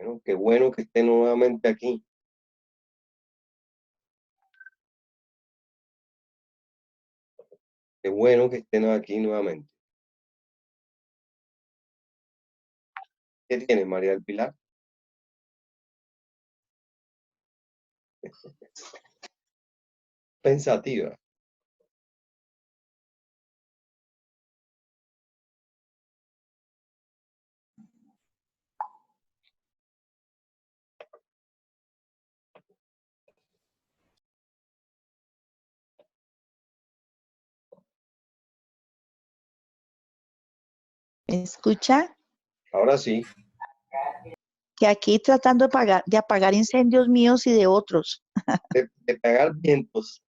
Bueno, qué bueno que esté nuevamente aquí. Qué bueno que estén aquí nuevamente. ¿Qué tiene María del Pilar? Pensativa. ¿Me escucha? Ahora sí, Que aquí tratando de apagar incendios míos y de otros. de pegar vientos.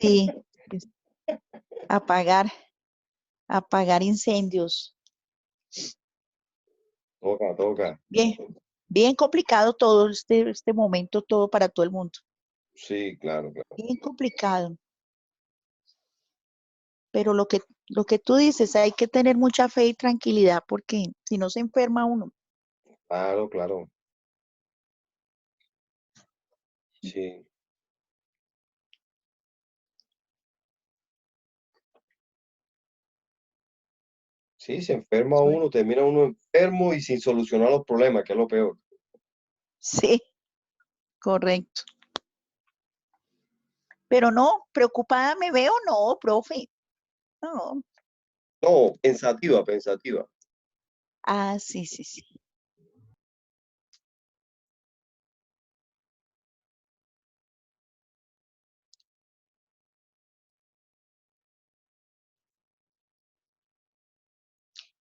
Sí, es apagar, apagar incendios. Toca, toca. Bien, bien complicado todo este momento, todo para todo el mundo. Sí, claro, claro. Bien complicado. Pero lo que tú dices, hay que tener mucha fe y tranquilidad porque si no se enferma uno. Claro, claro. Sí. Sí, se enferma Bueno, uno, termina uno enfermo y sin solucionar los problemas, que es lo peor. sí, correcto. Pero no, preocupada me veo, no, profe. No. No, pensativa, pensativa. Ah, sí, sí, sí.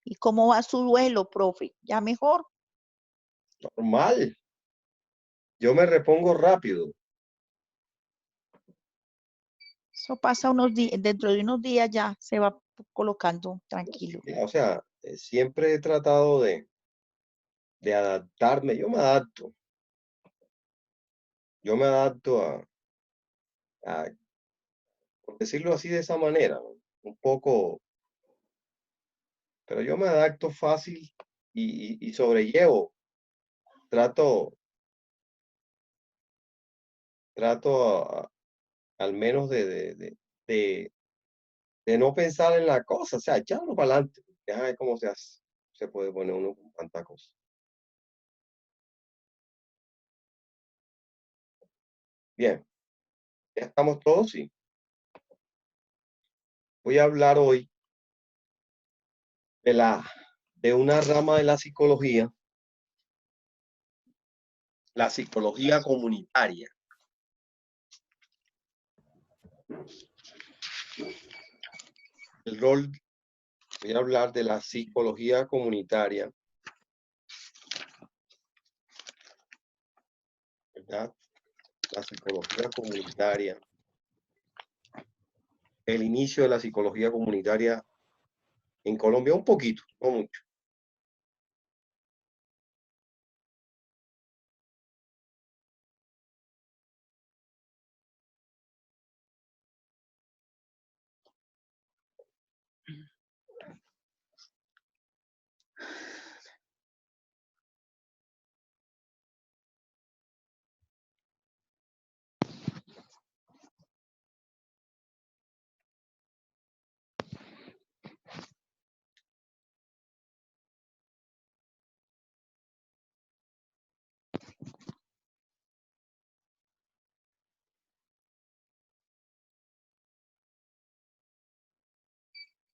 ¿Y cómo va su duelo, profe? ¿Ya mejor? Normal. Yo me repongo rápido. Eso pasa unos días, dentro de unos días ya se va colocando tranquilo. O sea, siempre he tratado de adaptarme. Yo me adapto por decirlo así de esa manera, ¿no? Un poco, pero yo me adapto fácil y sobrellevo. Trato, al menos de, de no pensar en la cosa, o sea, echarlo para adelante. Deja ver cómo se hace. Se puede poner uno con tanta cosa. Bien, ya estamos todos, sí. Voy a hablar hoy de de una rama de la psicología comunitaria. El rol, voy a hablar de la psicología comunitaria, ¿verdad? La psicología comunitaria, el inicio de la psicología comunitaria en Colombia, un poquito, no mucho.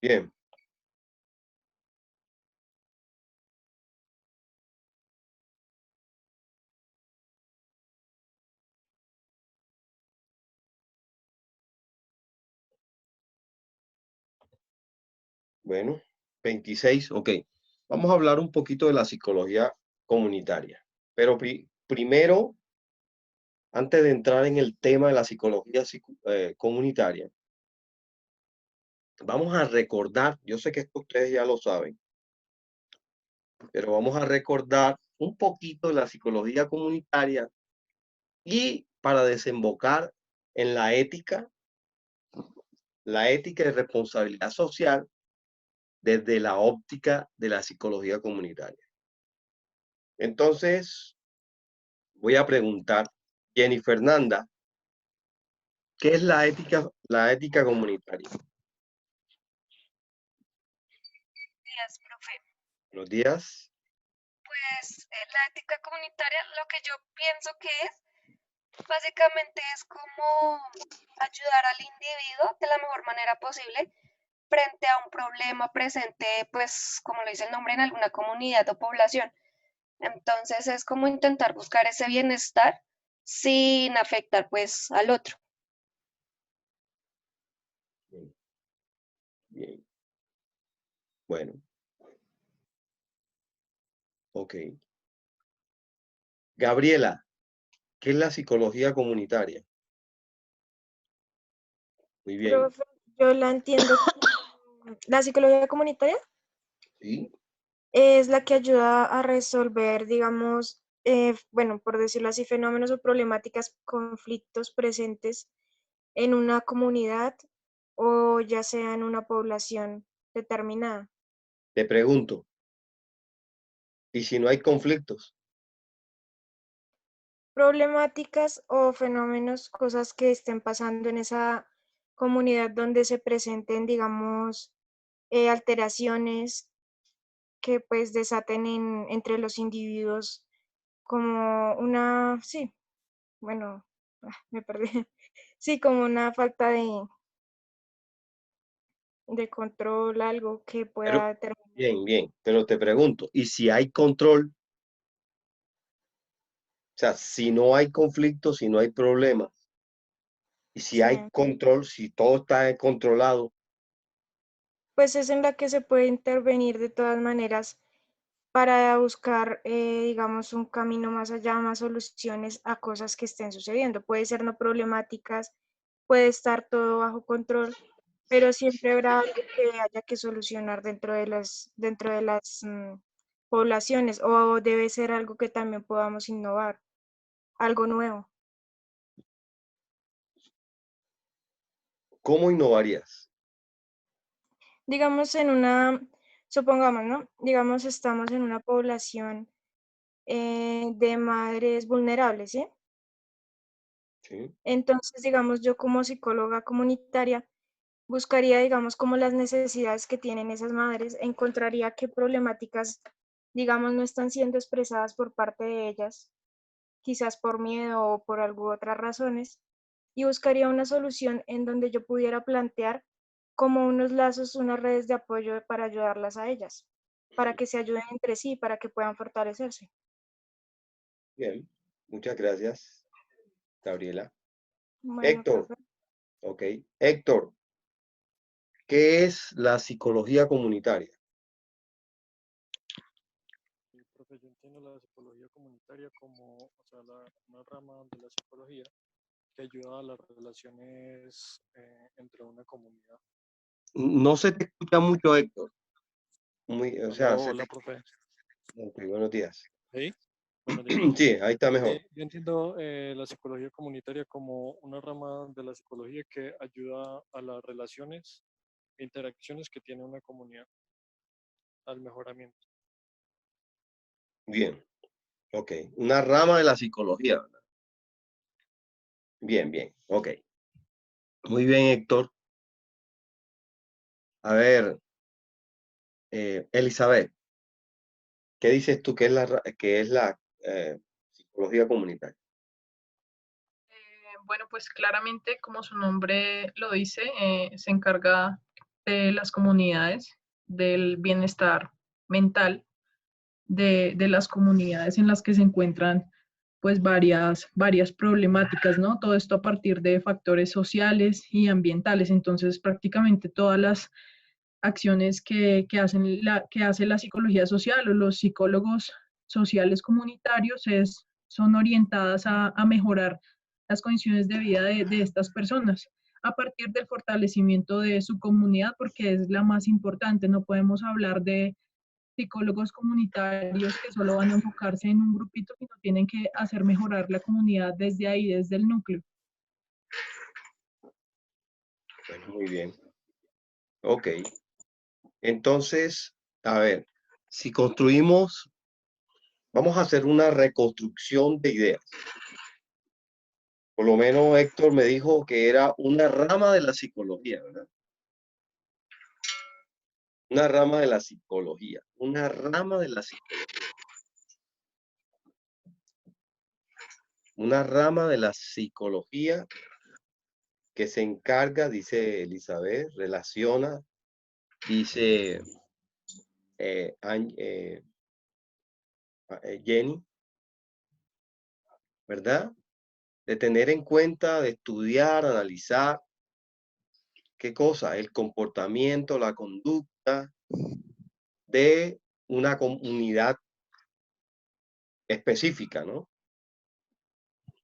Bien, bueno, 26, ok. Vamos a hablar un poquito de la psicología comunitaria, pero primero, antes de entrar en el tema de la psicología comunitaria, vamos a recordar, yo sé que esto ustedes ya lo saben, pero vamos a recordar un poquito de la psicología comunitaria y para desembocar en la ética y responsabilidad social desde la óptica de la psicología comunitaria. Entonces, voy a preguntar, Jenny Fernanda, ¿qué es la ética comunitaria? Días, profe. Buenos días. Pues la ética comunitaria, lo que yo pienso que es, básicamente es como ayudar al individuo de la mejor manera posible frente a un problema presente, pues como lo dice el nombre, en alguna comunidad o población. Entonces es como intentar buscar ese bienestar sin afectar pues al otro. Bien, bien. Bueno, ok. Gabriela, ¿qué es la psicología comunitaria? Muy bien. Profe, yo la entiendo. La psicología comunitaria ¿Sí? es la que ayuda a resolver, digamos, bueno, por decirlo así, fenómenos o problemáticas, conflictos presentes en una comunidad o ya sea en una población determinada. Te pregunto, ¿y si no hay conflictos? Problemáticas o fenómenos, cosas que estén pasando en esa comunidad donde se presenten, digamos, alteraciones que pues desaten entre los individuos como una, sí, bueno, me perdí, sí, como una falta de control, algo que Pero, pueda terminar. bien, bien, pero te pregunto, ¿y si hay control? O sea, si no hay conflicto, si no hay problema, y si Sí, hay control, si todo está controlado, pues es en la que se puede intervenir de todas maneras para buscar, digamos, un camino más allá, más soluciones a cosas que estén sucediendo. Puede ser no problemáticas, puede estar todo bajo control, pero siempre habrá algo que haya que solucionar dentro de las poblaciones, o debe ser algo que también podamos innovar, algo nuevo. ¿cómo innovarías? Digamos supongamos, ¿no? Digamos, estamos en una población de madres vulnerables, ¿sí? ¿Sí? Entonces, digamos, yo como psicóloga comunitaria buscaría, digamos, como las necesidades que tienen esas madres, encontraría qué problemáticas, digamos, no están siendo expresadas por parte de ellas, quizás por miedo o por alguna otras razones, y buscaría una solución en donde yo pudiera plantear como unos lazos, unas redes de apoyo para ayudarlas a ellas, para que se ayuden entre sí, para que puedan fortalecerse. Bien, muchas gracias, Gabriela. Bueno, Héctor, profe. ok. Héctor, ¿qué es la psicología comunitaria? Sí, profe, yo entiendo la psicología comunitaria como, o sea, una rama de la psicología que ayuda a las relaciones entre una comunidad. No se te escucha mucho, Héctor. Muy, o sea, Aló, se te... hola, profe. Ok, buenos días. ¿Sí? Buenos días. Sí, ahí está mejor. Yo entiendo la psicología comunitaria como una rama de la psicología que ayuda a las relaciones e interacciones que tiene una comunidad, al mejoramiento. Bien, ok. Una rama de la psicología, ¿verdad? Bien, bien, ok. Muy bien, Héctor. A ver, Elizabeth, ¿qué dices tú que es la psicología comunitaria? Bueno, pues claramente, como su nombre lo dice, se encarga de las comunidades, del bienestar mental de las comunidades en las que se encuentran pues varias problemáticas, ¿no? Todo esto a partir de factores sociales y ambientales. Entonces, prácticamente todas las acciones que hace la psicología social o los psicólogos sociales comunitarios son orientadas a mejorar las condiciones de vida de estas personas a partir del fortalecimiento de su comunidad, porque es la más importante. No podemos hablar de psicólogos comunitarios que solo van a enfocarse en un grupito, sino tienen que hacer mejorar la comunidad desde ahí, desde el núcleo. Bueno, muy bien. Ok. Entonces, a ver, si construimos vamos a hacer una reconstrucción de ideas. Por lo menos Héctor me dijo que era una rama de la psicología, ¿verdad? Una rama de la psicología, una rama de la psicología. Una rama de la psicología que se encarga, dice Elizabeth, relaciona, dice Jenny, ¿verdad? De tener en cuenta, de estudiar, analizar, ¿qué cosa? El comportamiento, la conducta de una comunidad específica, ¿no?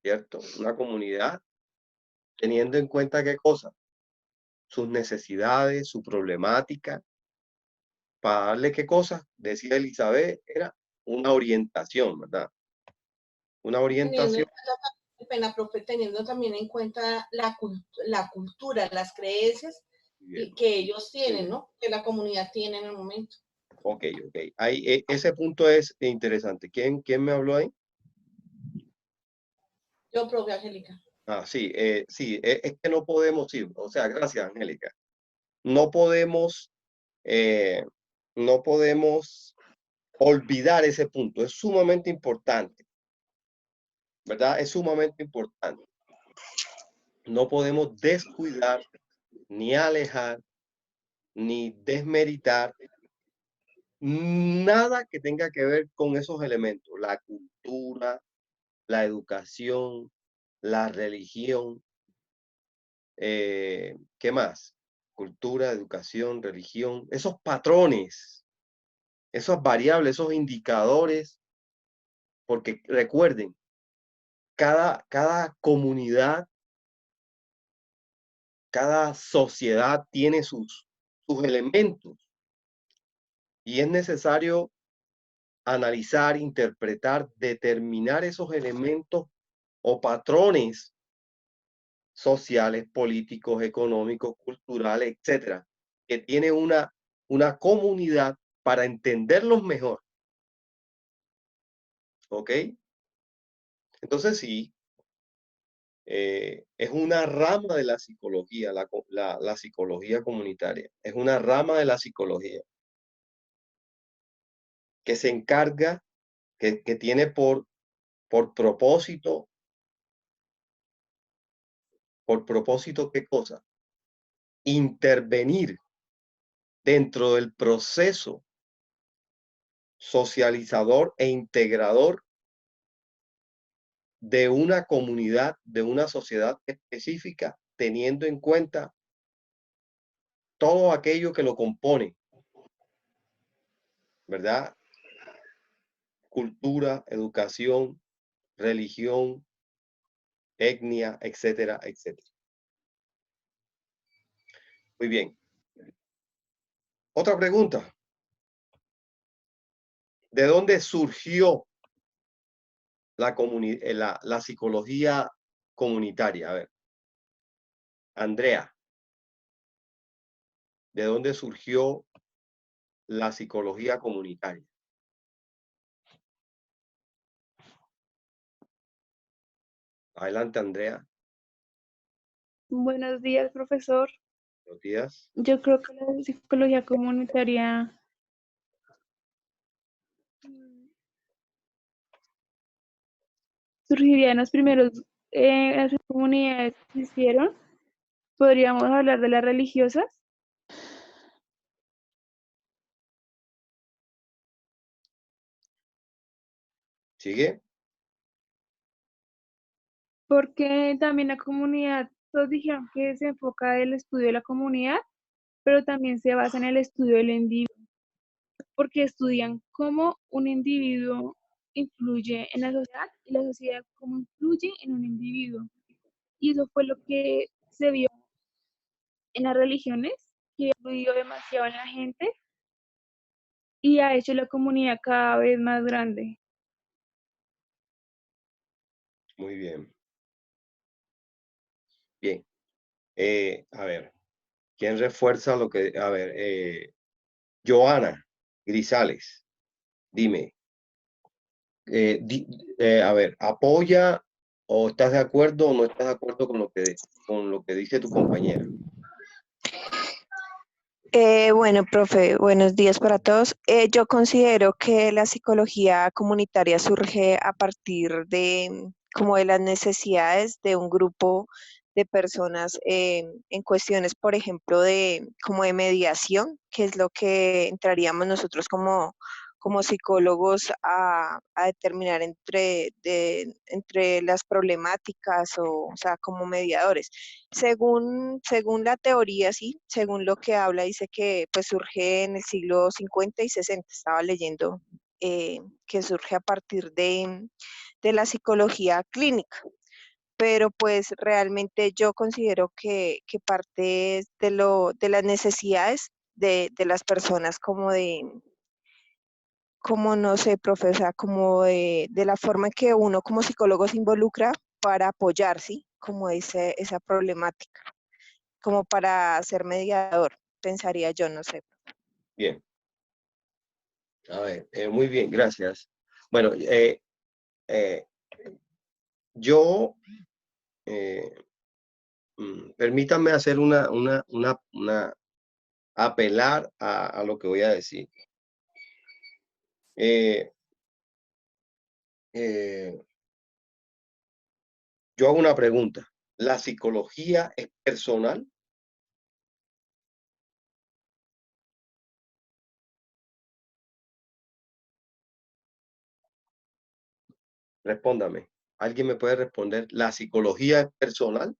¿Cierto? Una comunidad teniendo en cuenta qué cosa, sus necesidades, su problemática, para darle qué cosa, decía Elizabeth, era una orientación, ¿verdad? Una orientación. Pena, profe, teniendo también en cuenta la cultura, las creencias que ellos tienen, ¿no? Que la comunidad tiene en el momento. Ok. Ahí, ese punto es interesante. ¿Quién me habló ahí? Yo, profe Angélica. Sí, es que no podemos, sí, o sea, gracias, Angélica. No podemos olvidar ese punto, es sumamente importante, ¿verdad? Es sumamente importante. No podemos descuidar, ni alejar, ni desmeritar nada que tenga que ver con esos elementos, la cultura, la educación, la religión, ¿qué más? Cultura, educación, religión, esos patrones, esas variables, esos indicadores, porque recuerden, cada comunidad, cada sociedad tiene sus elementos y es necesario analizar, interpretar, determinar esos elementos o patrones sociales, políticos, económicos, culturales, etcétera, que tiene una comunidad para entenderlos mejor. ¿Ok? Entonces sí, es una rama de la psicología, la psicología comunitaria. Es una rama de la psicología que se encarga, que tiene por propósito, ¿qué cosa? Intervenir dentro del proceso socializador e integrador de una comunidad, de una sociedad específica, teniendo en cuenta todo aquello que lo compone, ¿verdad? Cultura, educación, religión, etnia, etcétera, etcétera. Muy bien. Otra pregunta. ¿De dónde surgió la psicología comunitaria? A ver, Andrea, ¿de dónde surgió la psicología comunitaria? Adelante, Andrea. Buenos días, profesor. Buenos días. Yo creo que la psicología comunitaria surgiría en los primeros, las comunidades que existieron. Podríamos hablar de las religiosas. ¿Sigue? Porque también la comunidad, todos dijeron que se enfoca en el estudio de la comunidad, pero también se basa en el estudio del individuo, porque estudian cómo un individuo influye en la sociedad y la sociedad cómo influye en un individuo. Y eso fue lo que se vio en las religiones, que ha influido demasiado en la gente y ha hecho la comunidad cada vez más grande. Muy bien. Bien. A ver, ¿quién refuerza lo que... A ver, Joana Grisales, dime, A ver, ¿apoya o estás de acuerdo o no estás de acuerdo con lo que dice tu compañera? Bueno, profe, buenos días para todos. Yo considero que la psicología comunitaria surge a partir de como de las necesidades de un grupo de personas en cuestiones, por ejemplo, de como de mediación, que es lo que entraríamos nosotros como psicólogos a determinar entre las problemáticas o sea, como mediadores. Según la teoría, sí, según lo que habla, dice que pues surge en el siglo 50 y 60. Estaba leyendo que surge a partir de la psicología clínica, pero pues realmente yo considero que parte es de las necesidades de las personas como no sé, profe, o sea, como de la forma en que uno como psicólogo se involucra para apoyar, ¿sí? Como esa problemática, como para ser mediador, pensaría yo, no sé. Bien. A ver, muy bien, gracias. Bueno, yo, permítanme hacer apelar a lo que voy a decir. Yo hago una pregunta. ¿La psicología es personal? Respóndame. ¿Alguien me puede responder? ¿La psicología es personal?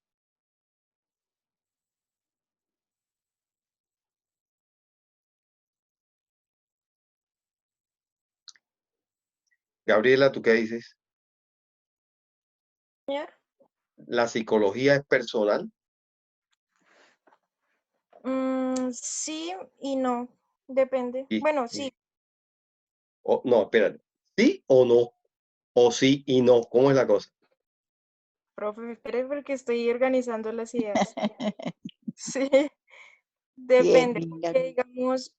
Gabriela, ¿tú qué dices? Señor. ¿La psicología es personal? Sí y no, depende. Y, Bueno, sí, no, espérate. ¿Sí o no? ¿O sí y no? ¿Cómo es la cosa? profe, espere porque estoy organizando las ideas. Sí, Bien, depende, linda. porque digamos,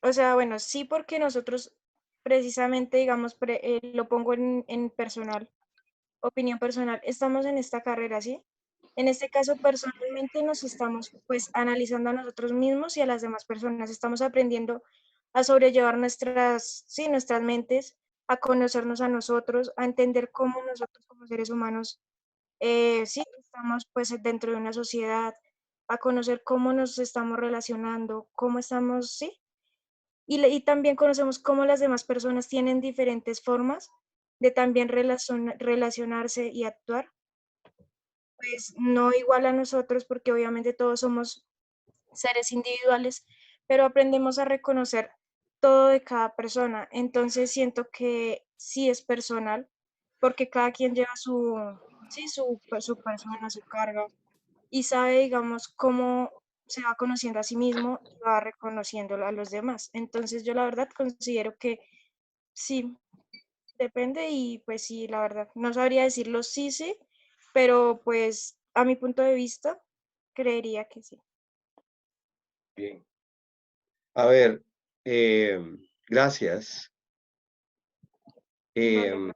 o sea, bueno, sí porque nosotros precisamente, digamos, lo pongo en personal, opinión personal, estamos en esta carrera, ¿sí? En este caso, personalmente nos estamos pues analizando a nosotros mismos y a las demás personas, estamos aprendiendo a sobrellevar sí, nuestras mentes, a conocernos a nosotros, a entender cómo nosotros como seres humanos, sí, estamos pues dentro de una sociedad, a conocer cómo nos estamos relacionando, cómo estamos, sí, y también conocemos cómo las demás personas tienen diferentes formas de también relacionarse y actuar, pues no igual a nosotros, porque obviamente todos somos seres individuales, pero aprendemos a reconocer todo de cada persona. Entonces siento que sí es personal, porque cada quien lleva sí, su persona, su carga, y sabe, digamos, cómo se va conociendo a sí mismo y va reconociéndolo a los demás. Entonces yo la verdad considero que sí, depende y pues sí, la verdad, no sabría decirlo sí, sí, pero pues a mi punto de vista, creería que sí. Bien. A ver, gracias. Vale.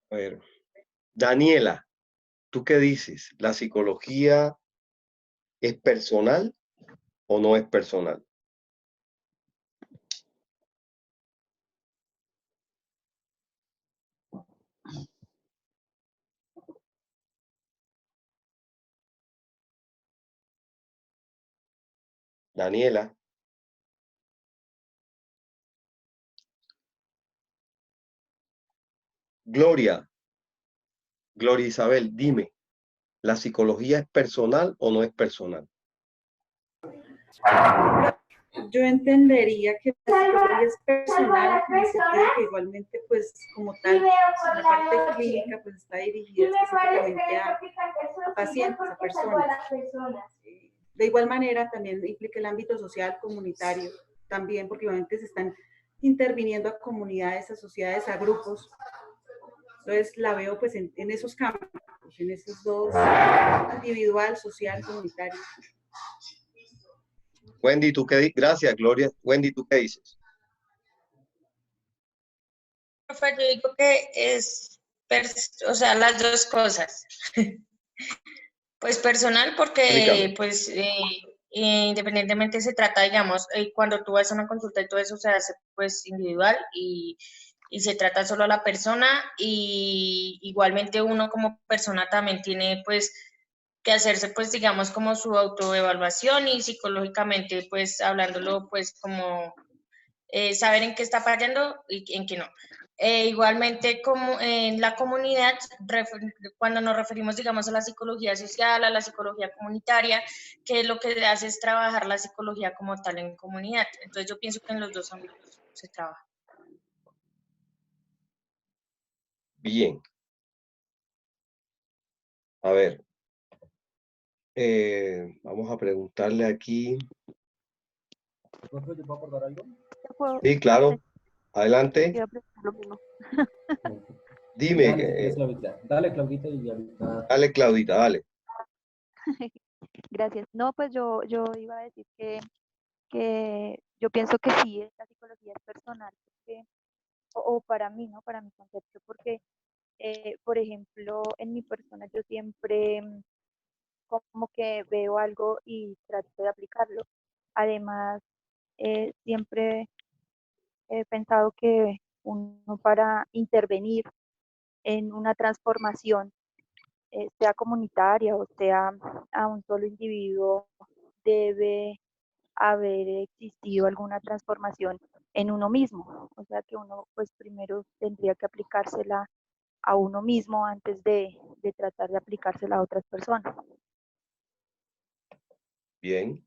A ver, Daniela, ¿tú qué dices? ¿La psicología es personal o no es personal? Daniela, Gloria, Gloria Isabel, dime, ¿la psicología es personal o no es personal? Yo entendería que la psicología es personal en el sentido que igualmente, pues, como tal, la parte clínica, pues, está dirigida específicamente a pacientes, a personas. De igual manera, también implica el ámbito social, comunitario, también, porque obviamente se están interviniendo a comunidades, a sociedades, a grupos. Entonces, la veo, pues, en esos campos, en esos dos, individual, social, comunitario. Wendy, ¿tú qué dices? Gracias, Gloria. Wendy, ¿tú qué dices? Profe, yo digo que es, o sea, las dos cosas. Pues personal, porque Explícame. pues independientemente se trata, digamos, cuando tú vas a una consulta y todo eso se hace pues individual y se trata solo a la persona y igualmente uno como persona también tiene pues que hacerse pues digamos como su autoevaluación y psicológicamente pues hablándolo pues como saber en qué está fallando y en qué no. Igualmente, como en la comunidad, cuando nos referimos, digamos, a la psicología social, a la psicología comunitaria, que lo que hace es trabajar la psicología como tal en comunidad. Entonces, yo pienso que en los dos ámbitos se trabaja. Bien. A ver. Vamos a preguntarle aquí. ¿Profe, ¿te puedo aportar algo? Sí, claro. Adelante. Iba a preguntar lo mismo. Dime. Dale, si quieres, Claudita. Dale, Claudita, y ahorita. Dale, Claudita, dale. Gracias. No, pues yo iba a decir que yo pienso que sí, la psicología es personal, porque, o para mí, ¿no? Para mi concepto, porque, por ejemplo, en mi persona yo siempre como que veo algo y trato de aplicarlo. Además, siempre he pensado que uno para intervenir en una transformación, sea comunitaria o sea a un solo individuo, debe haber existido alguna transformación en uno mismo. O sea que uno pues primero tendría que aplicársela a uno mismo antes de tratar de aplicársela a otras personas. Bien.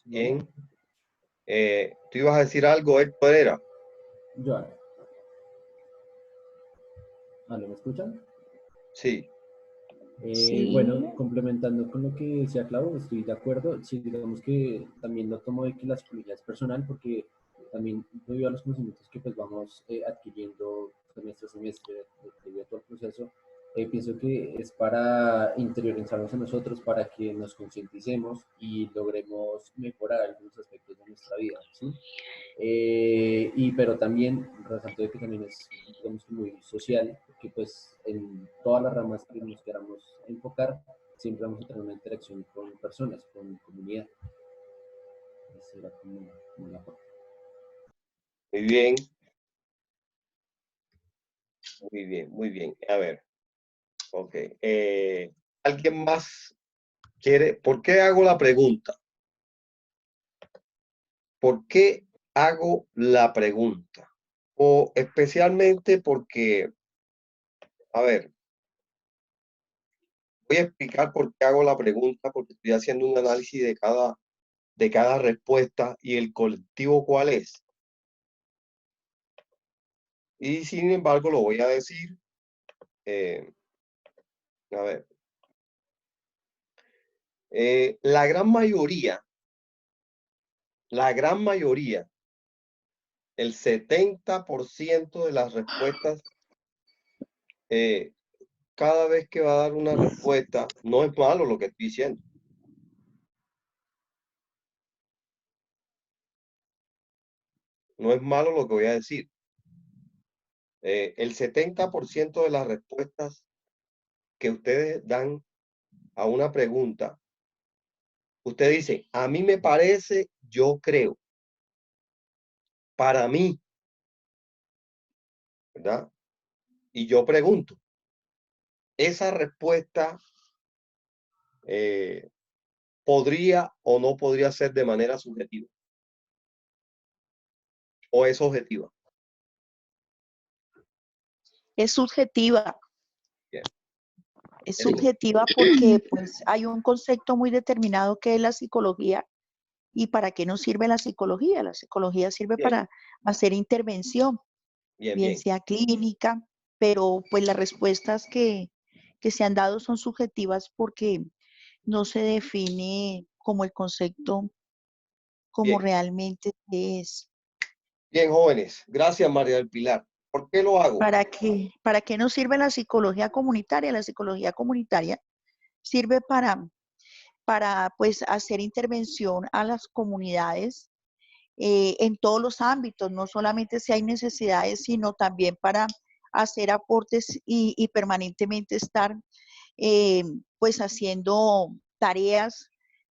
Bien. ¿Tú ibas a decir algo, Héctor? ¿Era? Yo. ¿Me escuchan? Sí. Sí. Bueno, complementando con lo que decía Clau, estoy de acuerdo. Sí, digamos que también lo tomo de que la psicología es personal, porque también debido a los conocimientos que pues vamos adquiriendo semestre a semestre, debido a todo el proceso, pienso que es para interiorizarnos en nosotros, para que nos concienticemos y logremos mejorar algunos aspectos de nuestra vida, ¿sí? Pero también resalto de que también es, digamos, que muy social, porque pues en todas las ramas que nos queramos enfocar, siempre vamos a tener una interacción con personas, con comunidad. Esa era como la parte. Muy bien. Muy bien, muy bien. A ver. Ok. ¿Alguien más quiere? ¿Por qué hago la pregunta? ¿Por qué hago la pregunta? O especialmente porque, a ver, voy a explicar por qué hago la pregunta, porque estoy haciendo un análisis de cada respuesta y el colectivo cuál es. Y sin embargo, lo voy a decir. A ver. La gran mayoría, el 70% de las respuestas, cada vez que va a dar una respuesta, no es malo lo que estoy diciendo. No es malo lo que voy a decir. El 70% de las respuestas que ustedes dan a una pregunta, usted dice, a mí me parece, yo creo, para mí, ¿verdad? Y yo pregunto, esa respuesta podría o no podría ser de manera subjetiva o es objetiva. Es subjetiva. Bien. Es subjetiva porque pues hay un concepto muy determinado que es la psicología. ¿Y para qué nos sirve la psicología? La psicología sirve Bien. para hacer intervención, bien sea clínica, pero pues las respuestas que se han dado son subjetivas porque no se define como el concepto como Bien. realmente es. Bien, jóvenes. Gracias, María del Pilar. ¿Por qué lo hago? ¿Para qué nos sirve la psicología comunitaria? La psicología comunitaria sirve para para pues hacer intervención a las comunidades en todos los ámbitos, no solamente si hay necesidades, sino también para hacer aportes y permanentemente estar pues haciendo tareas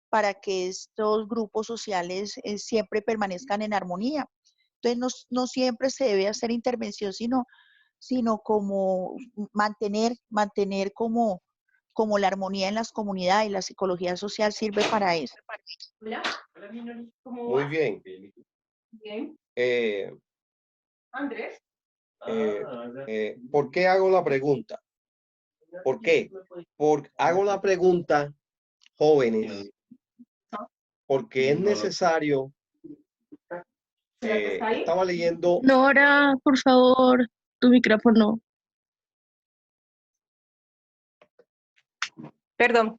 para que estos grupos sociales siempre permanezcan en armonía. Entonces no siempre se debe hacer intervención, sino como mantener como la armonía en las comunidades, y la psicología social sirve para eso. Hola, hola, mi Nori, ¿cómo Muy vas? bien. Bien. Andrés. ¿Por qué hago la pregunta? ¿Por qué? Hago la pregunta, jóvenes, porque es necesario. Estaba leyendo. Nora, por favor, tu micrófono. Perdón.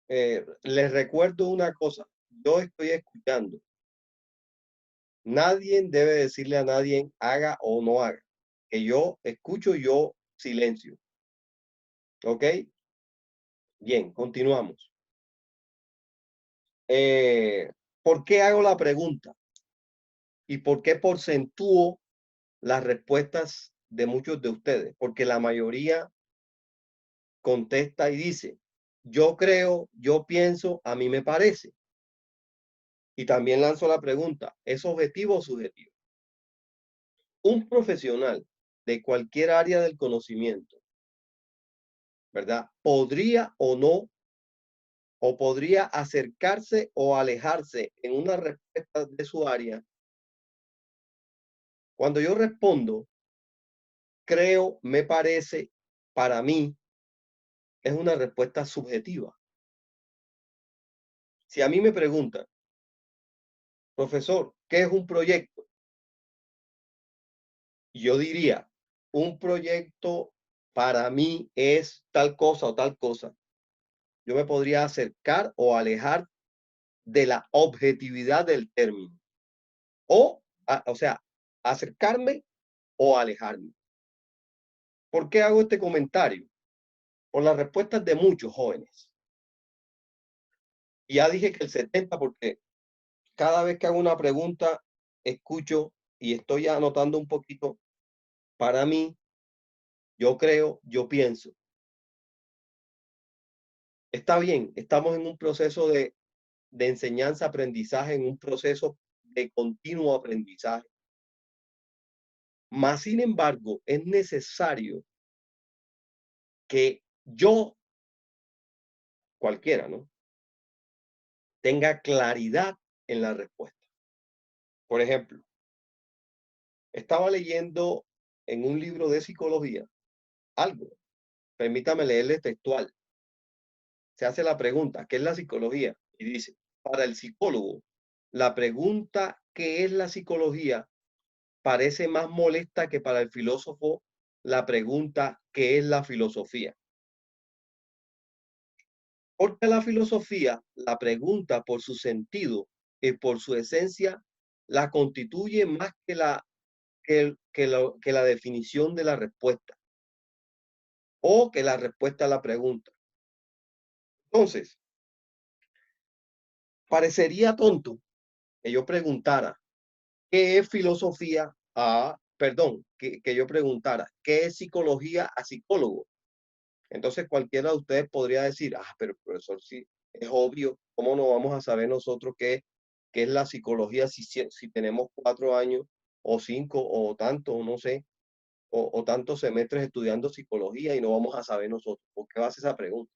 Les recuerdo una cosa, yo estoy escuchando. Nadie debe decirle a nadie haga o no haga. Que yo escucho, yo silencio. ¿Ok? Bien, continuamos. ¿Por qué hago la pregunta? ¿Y por qué porcentúo las respuestas de muchos de ustedes? Porque la mayoría contesta y dice, yo creo, yo pienso, a mí me parece. Y también lanzo la pregunta, ¿es objetivo o subjetivo? Un profesional de cualquier área del conocimiento, ¿verdad? Podría o no, o podría acercarse o alejarse en una respuesta de su área. Cuando yo respondo, creo, me parece, para mí, es una respuesta subjetiva. Si a mí me preguntan, profesor, ¿qué es un proyecto? Yo diría, un proyecto para mí es tal cosa o tal cosa. Yo me podría acercar o alejar de la objetividad del término. O sea, acercarme o alejarme. ¿Por qué hago este comentario? Por las respuestas de muchos jóvenes. Y ya dije que el 70%, porque cada vez que hago una pregunta, escucho y estoy anotando un poquito. Para mí, yo creo, yo pienso. Está bien, estamos en un proceso de enseñanza-aprendizaje, en un proceso de continuo aprendizaje. Más sin embargo, es necesario que yo, cualquiera, ¿no?, tenga claridad en la respuesta. Por ejemplo, estaba leyendo en un libro de psicología algo, permítame leerle textual. Se hace la pregunta, ¿qué es la psicología? Y dice, para el psicólogo, la pregunta, ¿qué es la psicología?, parece más molesta que para el filósofo la pregunta, ¿qué es la filosofía? Porque la filosofía, la pregunta por su sentido y por su esencia, la constituye más que la definición de la respuesta o que la respuesta a la pregunta. Entonces, parecería tonto que yo preguntara, ¿qué es filosofía? Que yo preguntara, ¿qué es psicología? A psicólogo. Entonces cualquiera de ustedes podría decir, pero profesor, sí, es obvio, ¿cómo no vamos a saber nosotros qué es la psicología si tenemos 4 años o 5 o tanto, no sé, o tantos semestres estudiando psicología y no vamos a saber nosotros? ¿Por qué vas a esa pregunta?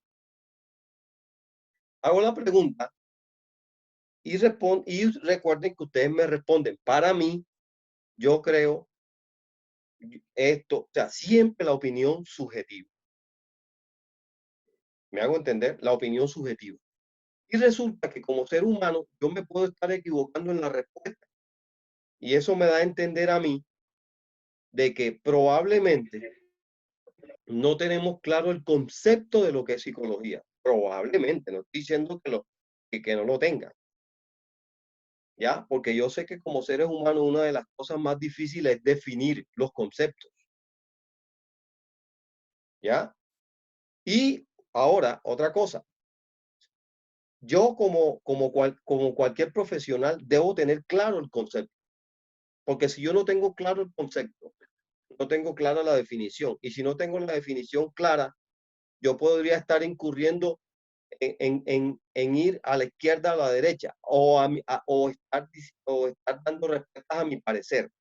Hago la pregunta y recuerden que ustedes me responden, para mí, yo creo esto, o sea, siempre la opinión subjetiva. ¿Me hago entender? La opinión subjetiva. Y resulta que como ser humano, yo me puedo estar equivocando en la respuesta. Y eso me da a entender a mí de que probablemente no tenemos claro el concepto de lo que es psicología. Probablemente, no estoy diciendo que no lo tengan. ¿Ya? Porque yo sé que como seres humanos una de las cosas más difíciles es definir los conceptos. ¿Ya? Y ahora, otra cosa. yo como cualquier profesional debo tener claro el concepto. Porque si yo no tengo claro el concepto, no tengo clara la definición. Y si no tengo la definición clara, yo podría estar incurriendo en ir a la izquierda o a la derecha, o estar dando respuestas a mi parecer.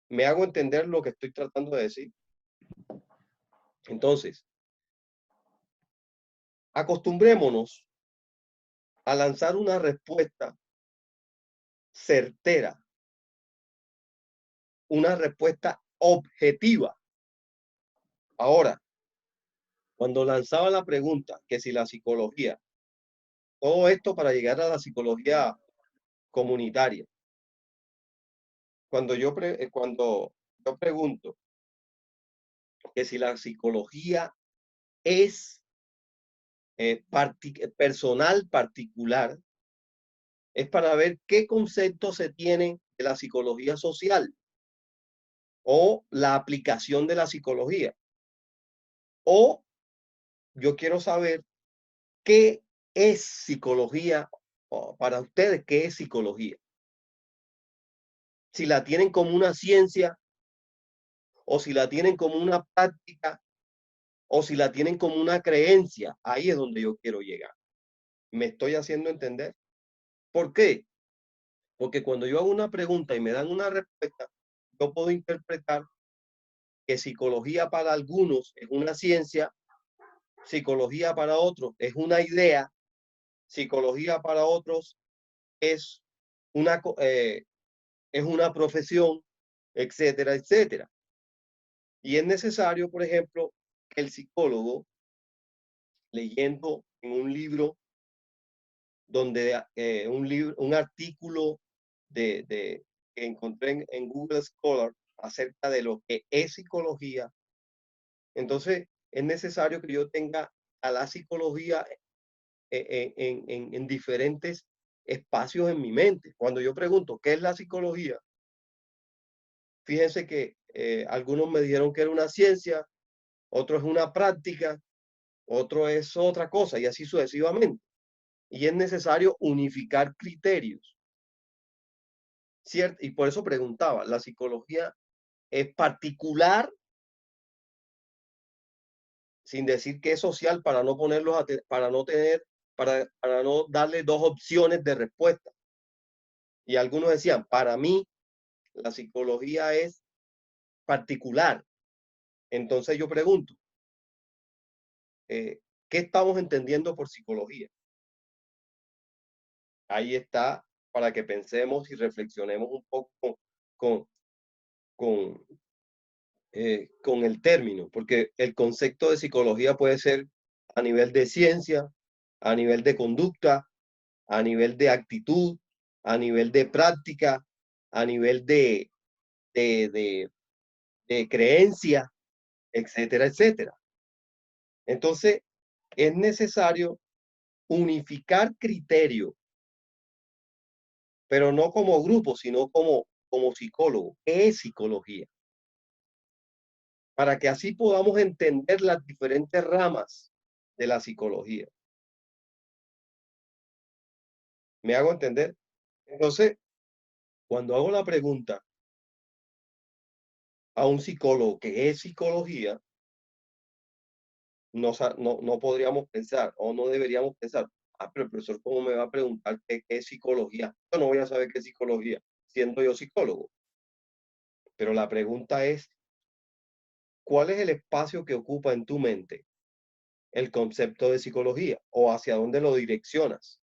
¿Me hago entender lo que estoy tratando de decir? Entonces, acostumbrémonos a lanzar una respuesta certera, una respuesta objetiva. Ahora, cuando lanzaba la pregunta que si la psicología, todo esto para llegar a la psicología comunitaria, cuando yo pregunto que si la psicología es personal particular, es para ver qué conceptos se tienen de la psicología social o la aplicación de la psicología. O yo quiero saber qué es psicología, o para ustedes, qué es psicología. Si la tienen como una ciencia, o si la tienen como una práctica, o si la tienen como una creencia. Ahí es donde yo quiero llegar. ¿Me estoy haciendo entender? ¿Por qué? Porque cuando yo hago una pregunta y me dan una respuesta, yo puedo interpretar que psicología para algunos es una ciencia, psicología para otros es una idea, psicología para otros es una profesión, etcétera, etcétera. Y es necesario, por ejemplo, que el psicólogo, leyendo en un libro donde un artículo que encontré en Google Scholar acerca de lo que es psicología, entonces es necesario que yo tenga a la psicología en diferentes espacios en mi mente. Cuando yo pregunto, ¿qué es la psicología? Fíjense que algunos me dijeron que era una ciencia, otro es una práctica, otro es otra cosa, y así sucesivamente. Y es necesario unificar criterios, ¿cierto? Y por eso preguntaba, ¿la psicología es particular, sin decir que es social, para no ponerlos para no darle dos opciones de respuesta? Y algunos decían, para mí, la psicología es particular. Entonces yo pregunto, ¿qué estamos entendiendo por psicología? Ahí está, para que pensemos y reflexionemos un poco con el término, porque el concepto de psicología puede ser a nivel de ciencia, a nivel de conducta, a nivel de actitud, a nivel de práctica, a nivel de creencia, etcétera, etcétera. Entonces, es necesario unificar criterio, pero no como grupo, sino como psicólogo. ¿Qué es psicología? Para que así podamos entender las diferentes ramas de la psicología. ¿Me hago entender? Entonces, cuando hago la pregunta a un psicólogo ¿qué es psicología? No podríamos pensar o no deberíamos pensar, pero el profesor, ¿cómo me va a preguntar qué es psicología? Yo no voy a saber qué es psicología, siendo yo psicólogo. Pero la pregunta es, ¿cuál es el espacio que ocupa en tu mente el concepto de psicología o hacia dónde lo direccionas?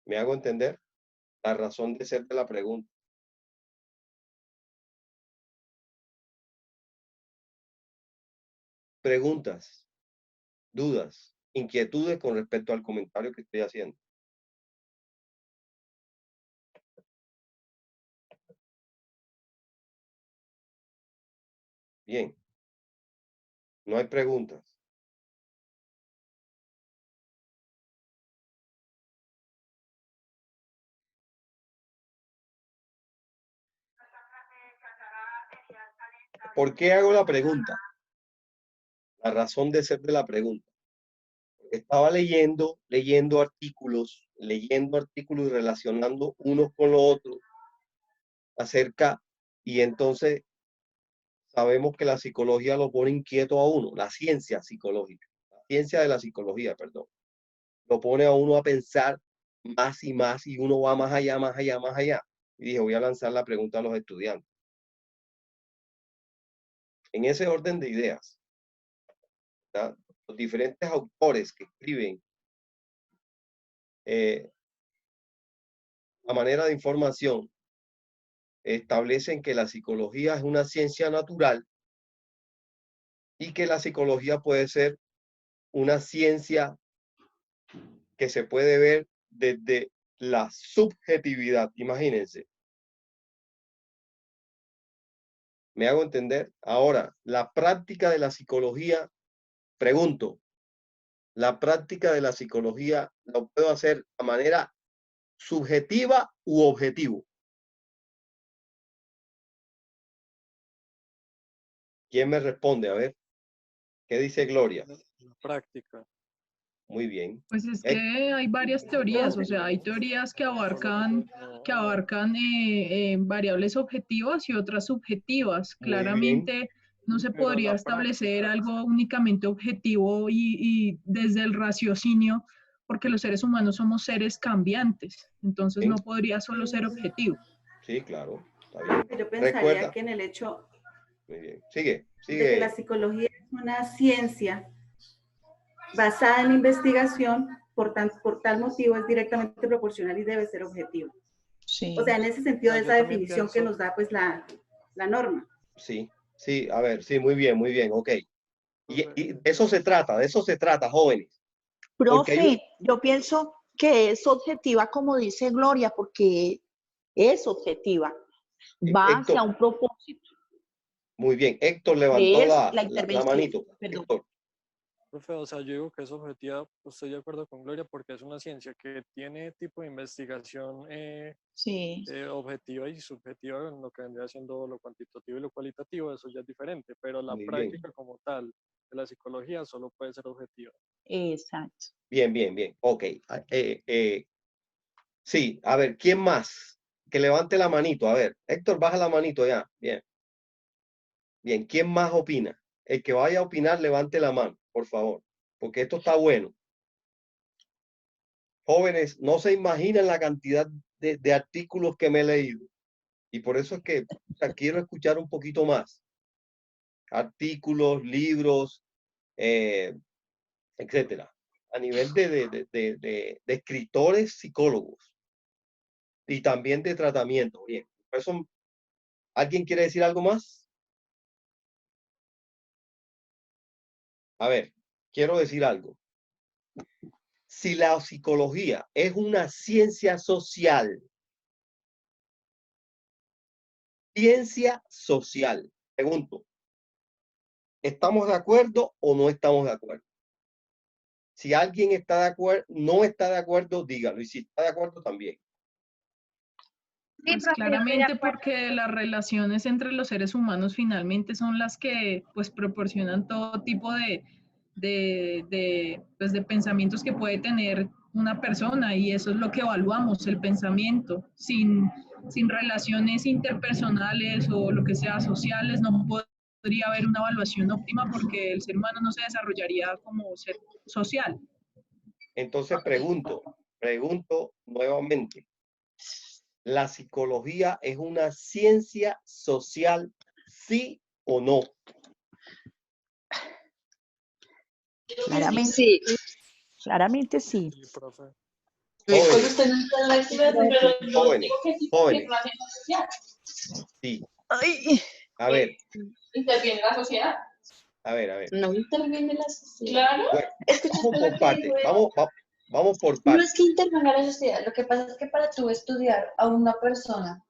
¿Me hago entender? La razón de ser de la pregunta. Preguntas, dudas, inquietudes con respecto al comentario que estoy haciendo. Bien. No hay preguntas. ¿Por qué hago la pregunta? La razón de ser de la pregunta. estaba leyendo artículos y relacionando unos con los otros acerca, y entonces sabemos que la psicología lo pone inquieto a uno, la ciencia psicológica, la ciencia de la psicología, perdón, lo pone a uno a pensar más y más, y uno va más allá, más allá, más allá. Y dije, voy a lanzar la pregunta a los estudiantes. En ese orden de ideas, ¿verdad? Los diferentes autores que escriben a manera de información establecen que la psicología es una ciencia natural y que la psicología puede ser una ciencia que se puede ver desde la subjetividad. Imagínense. ¿Me hago entender? Ahora, la práctica de la psicología, pregunto, ¿la práctica de la psicología la puedo hacer de manera subjetiva u objetivo? ¿Quién me responde? A ver, ¿qué dice Gloria? La práctica. Muy bien. Pues es que hay varias teorías, o sea, hay teorías que abarcan variables objetivas y otras subjetivas. Claramente no se podría establecer algo únicamente objetivo y desde el raciocinio, porque los seres humanos somos seres cambiantes, entonces no podría solo ser objetivo. Sí, claro. Está bien. Yo pensaría que en el hecho de que la psicología es una ciencia basada en investigación, por tal motivo es directamente proporcional y debe ser objetivo. Sí. O sea, en ese sentido, esa definición que nos da pues la norma. Sí, sí, a ver, sí, muy bien, ok. Y de eso se trata, jóvenes. Profe, yo pienso que es objetiva, como dice Gloria, porque es objetiva, va hacia un propósito. Muy bien, Héctor levantó la manito. Perdón. Profe, o sea, yo digo que es objetiva, estoy de acuerdo con Gloria, porque es una ciencia que tiene tipo de investigación objetiva y subjetiva, en lo que vendría siendo lo cuantitativo y lo cualitativo, eso ya es diferente, pero la práctica como tal de la psicología solo puede ser objetiva. Exacto. Bien, ok. Sí, a ver, ¿quién más? Que levante la manito, a ver. Héctor, baja la manito ya, bien. Bien, ¿quién más opina? El que vaya a opinar, levante la mano, por favor, porque esto está bueno. Jóvenes, no se imaginan la cantidad de artículos que me he leído. Y por eso es que quiero escuchar un poquito más. Artículos, libros, etcétera. A nivel de escritores psicólogos. Y también de tratamiento. Bien, por eso, ¿alguien quiere decir algo más? A ver, quiero decir algo. Si la psicología es una ciencia social, pregunto, ¿estamos de acuerdo o no estamos de acuerdo? Si alguien está de acuerdo, no está de acuerdo, dígalo. Y si está de acuerdo, también. Pues claramente porque las relaciones entre los seres humanos finalmente son las que pues proporcionan todo tipo de pensamientos que puede tener una persona, y eso es lo que evaluamos, el pensamiento. Sin relaciones interpersonales o lo que sea sociales no podría haber una evaluación óptima, porque el ser humano no se desarrollaría como ser social. Entonces pregunto nuevamente. ¿La psicología es una ciencia social, sí o no? Claramente sí. Claramente sí. Sí, profe. Jóvenes. Sí. A ver. ¿Interviene la sociedad? A ver. No interviene la sociedad. Claro. Bueno, vamos por partes. Vamos por partes. No es que intervenga la sociedad. Lo que pasa es que para tú estudiar a una persona